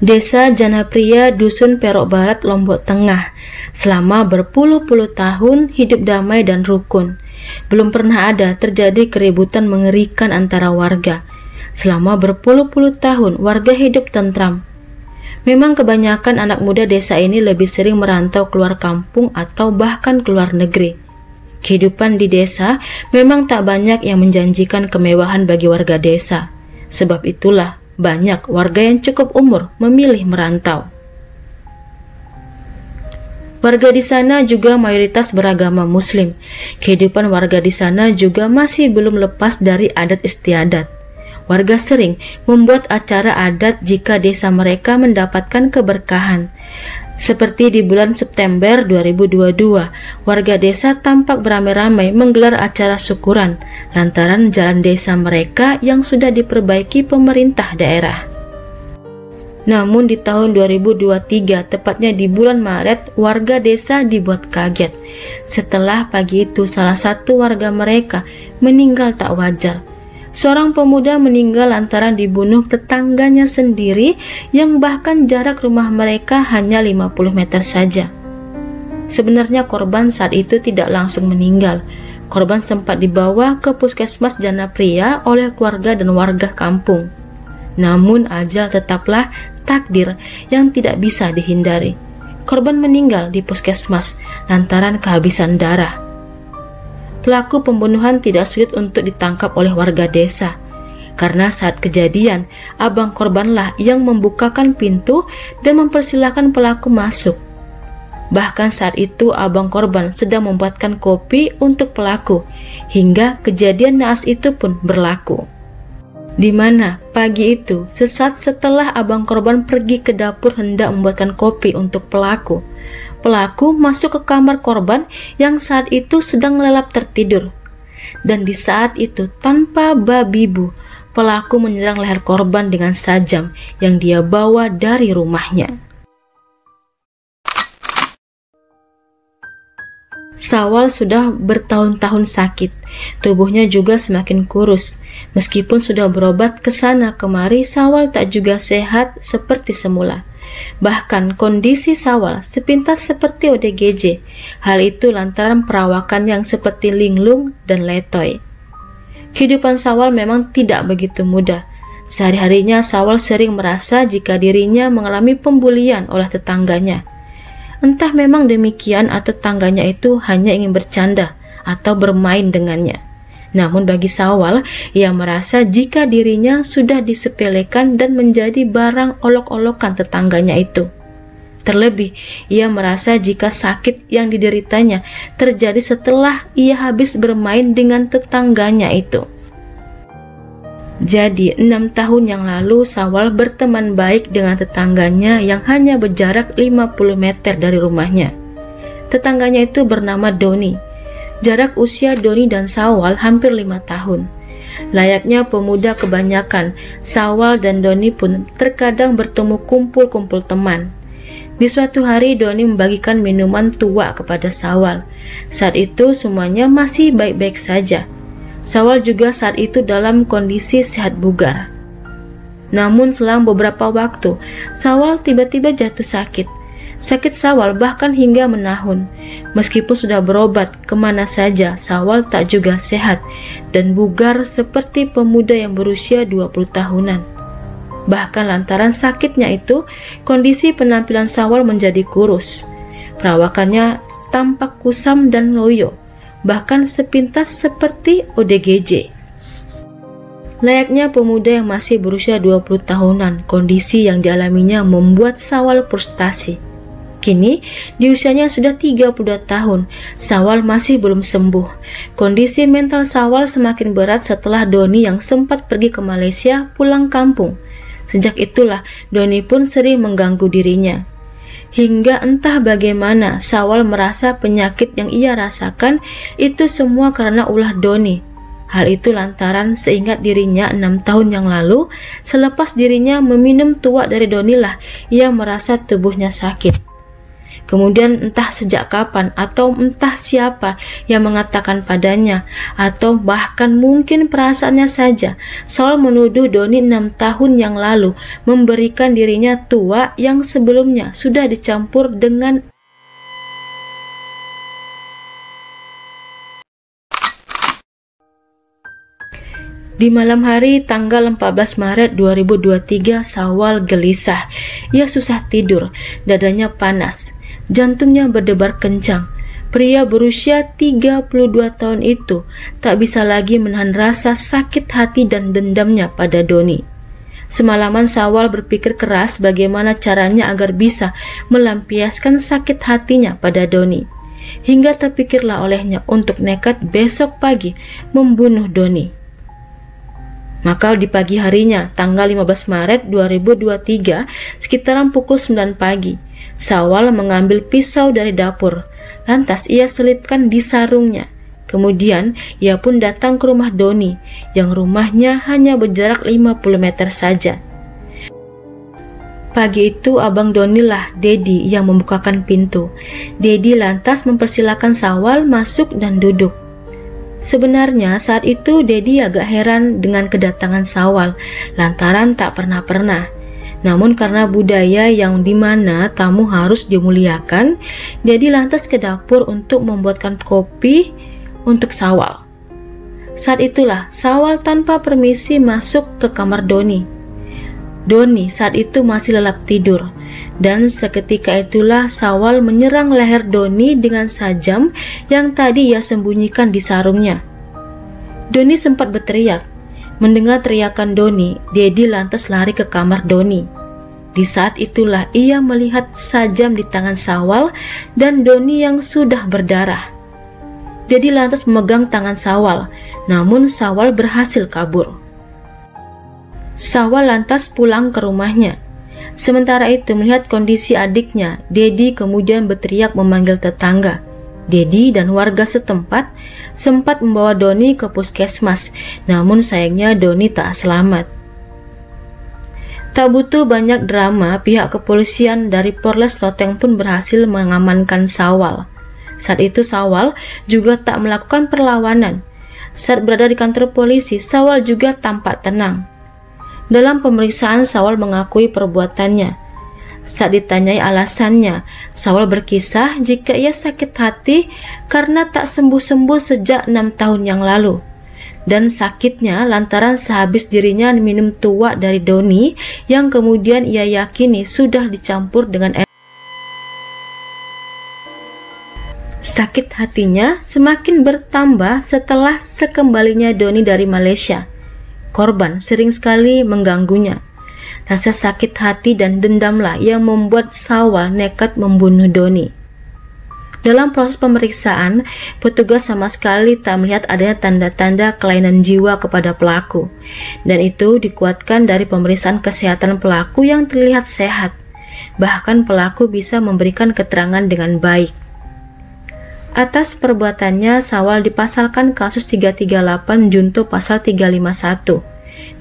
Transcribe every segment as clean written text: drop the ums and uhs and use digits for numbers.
Desa Janapria, Dusun Perok Barat, Lombok Tengah. Selama berpuluh-puluh tahun hidup damai dan rukun. Belum pernah ada terjadi keributan mengerikan antara warga. Selama berpuluh-puluh tahun warga hidup tentram. Memang kebanyakan anak muda desa ini lebih sering merantau keluar kampung atau bahkan keluar negeri. Kehidupan di desa memang tak banyak yang menjanjikan kemewahan bagi warga desa. Sebab itulah banyak warga yang cukup umur memilih merantau. Warga di sana juga mayoritas beragama Muslim. Kehidupan warga di sana juga masih belum lepas dari adat istiadat. Warga sering membuat acara adat jika desa mereka mendapatkan keberkahan. Seperti di bulan September 2022, warga desa tampak beramai-ramai menggelar acara syukuran lantaran jalan desa mereka yang sudah diperbaiki pemerintah daerah. Namun di tahun 2023, tepatnya di bulan Maret, warga desa dibuat kaget setelah pagi itu salah satu warga mereka meninggal tak wajar. Seorang pemuda meninggal lantaran dibunuh tetangganya sendiri yang bahkan jarak rumah mereka hanya 50 meter saja. Sebenarnya korban saat itu tidak langsung meninggal. Korban sempat dibawa ke puskesmas Janapria oleh keluarga dan warga kampung. Namun ajal tetaplah takdir yang tidak bisa dihindari. Korban meninggal di puskesmas lantaran kehabisan darah. Pelaku pembunuhan tidak sulit untuk ditangkap oleh warga desa. Karena saat kejadian, abang korbanlah yang membukakan pintu dan mempersilahkan pelaku masuk. Bahkan saat itu abang korban sedang membuatkan kopi untuk pelaku, hingga kejadian naas itu pun berlaku. Di mana pagi itu, sesaat setelah abang korban pergi ke dapur hendak membuatkan kopi untuk pelaku, pelaku masuk ke kamar korban yang saat itu sedang lelap tertidur. Dan di saat itu, tanpa babibu, pelaku menyerang leher korban dengan sajam yang dia bawa dari rumahnya. Sawal sudah bertahun-tahun sakit, tubuhnya juga semakin kurus. Meskipun sudah berobat ke sana kemari, Sawal tak juga sehat seperti semula. Bahkan kondisi Sawal sepintas seperti ODGJ. Hal itu lantaran perawakan yang seperti linglung dan letoy. Kehidupan Sawal memang tidak begitu mudah. Sehari-harinya Sawal sering merasa jika dirinya mengalami pembulian oleh tetangganya. Entah memang demikian atau tetangganya itu hanya ingin bercanda atau bermain dengannya. Namun bagi Sawal, ia merasa jika dirinya sudah disepelekan dan menjadi barang olok-olokan tetangganya itu. Terlebih, ia merasa jika sakit yang dideritanya terjadi setelah ia habis bermain dengan tetangganya itu. Jadi, 6 tahun yang lalu Sawal berteman baik dengan tetangganya yang hanya berjarak 50 meter dari rumahnya. Tetangganya itu bernama Doni. Jarak usia Doni dan Sawal hampir 5 tahun. Layaknya pemuda kebanyakan, Sawal dan Doni pun terkadang bertemu kumpul-kumpul teman. Di suatu hari Doni membagikan minuman tua kepada Sawal. Saat itu semuanya masih baik-baik saja. Sawal juga saat itu dalam kondisi sehat bugar. Namun selang beberapa waktu, Sawal tiba-tiba jatuh sakit. Sakit Sawal bahkan hingga menahun. Meskipun sudah berobat kemana saja, Sawal tak juga sehat dan bugar seperti pemuda yang berusia 20 tahunan. Bahkan lantaran sakitnya itu, kondisi penampilan Sawal menjadi kurus. Perawakannya tampak kusam dan loyo, bahkan sepintas seperti ODGJ. Layaknya pemuda yang masih berusia 20 tahunan, kondisi yang dialaminya membuat Sawal frustasi. Kini, di usianya sudah 32 tahun, Sawal masih belum sembuh. Kondisi mental Sawal semakin berat setelah Doni yang sempat pergi ke Malaysia pulang kampung. Sejak itulah, Doni pun sering mengganggu dirinya. Hingga entah bagaimana, Sawal merasa penyakit yang ia rasakan itu semua karena ulah Doni. Hal itu lantaran seingat dirinya 6 tahun yang lalu, selepas dirinya meminum tuak dari Doni lah, ia merasa tubuhnya sakit. Kemudian entah sejak kapan atau entah siapa yang mengatakan padanya, atau bahkan mungkin perasaannya saja, Saul menuduh Doni 6 tahun yang lalu memberikan dirinya tua yang sebelumnya sudah dicampur dengan Di malam hari tanggal 14 Maret 2023, Syawal gelisah. Ia susah tidur, dadanya panas, jantungnya berdebar kencang. Pria berusia 32 tahun itu tak bisa lagi menahan rasa sakit hati dan dendamnya pada Doni. Semalaman Syawal berpikir keras bagaimana caranya agar bisa melampiaskan sakit hatinya pada Doni. Hingga terpikirlah olehnya untuk nekat besok pagi membunuh Doni. Maka di pagi harinya, tanggal 15 Maret 2023, sekitaran pukul 9 pagi, Syawal mengambil pisau dari dapur. Lantas ia selipkan di sarungnya. Kemudian ia pun datang ke rumah Doni, yang rumahnya hanya berjarak 50 meter saja. Pagi itu abang Doni lah, Dedi, yang membukakan pintu. Dedi lantas mempersilakan Syawal masuk dan duduk. Sebenarnya saat itu Dedi agak heran dengan kedatangan Syawal lantaran tak pernah. Namun karena budaya yang dimana tamu harus dimuliakan, Dedi lantas ke dapur untuk membuatkan kopi untuk Syawal. Saat itulah Syawal tanpa permisi masuk ke kamar Doni. Doni saat itu masih lelap tidur, dan seketika itulah Syawal menyerang leher Doni dengan sajam yang tadi ia sembunyikan di sarungnya. Doni sempat berteriak. Mendengar teriakan Doni, Dedi lantas lari ke kamar Doni. Di saat itulah ia melihat sajam di tangan Syawal dan Doni yang sudah berdarah. Dedi lantas memegang tangan Syawal, namun Syawal berhasil kabur. Syawal lantas pulang ke rumahnya. Sementara itu melihat kondisi adiknya, Dedi kemudian berteriak memanggil tetangga. Dedi dan warga setempat sempat membawa Doni ke puskesmas, namun sayangnya Doni tak selamat. Tak butuh banyak drama, pihak kepolisian dari Polres Loteng pun berhasil mengamankan Syawal. Saat itu Syawal juga tak melakukan perlawanan. Saat berada di kantor polisi, Syawal juga tampak tenang. Dalam pemeriksaan, Syawal mengakui perbuatannya. Saat ditanyai alasannya, Syawal berkisah jika ia sakit hati karena tak sembuh-sembuh sejak 6 tahun yang lalu. Dan sakitnya lantaran sehabis dirinya minum tua dari Doni yang kemudian ia yakini sudah dicampur dengan air. Sakit hatinya semakin bertambah setelah sekembalinya Doni dari Malaysia. Korban sering sekali mengganggunya. Rasa sakit hati dan dendamlah yang membuat Syawal nekat membunuh Doni. Dalam proses pemeriksaan, petugas sama sekali tak melihat adanya tanda-tanda kelainan jiwa kepada pelaku. Dan itu dikuatkan dari pemeriksaan kesehatan pelaku yang terlihat sehat. Bahkan pelaku bisa memberikan keterangan dengan baik. Atas perbuatannya, Syawal dipasalkan kasus 338 junto pasal 351,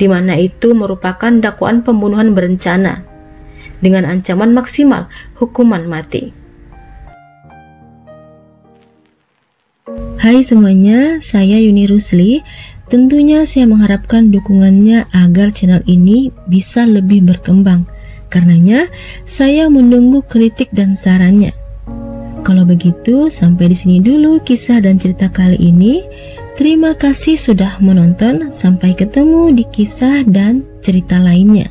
di mana itu merupakan dakwaan pembunuhan berencana, dengan ancaman maksimal hukuman mati. Hai semuanya, saya Yuni Rusli. Tentunya saya mengharapkan dukungannya agar channel ini bisa lebih berkembang. Karenanya, saya menunggu kritik dan sarannya. Kalau begitu, sampai di sini dulu kisah dan cerita kali ini. Terima kasih sudah menonton. Sampai ketemu di kisah dan cerita lainnya.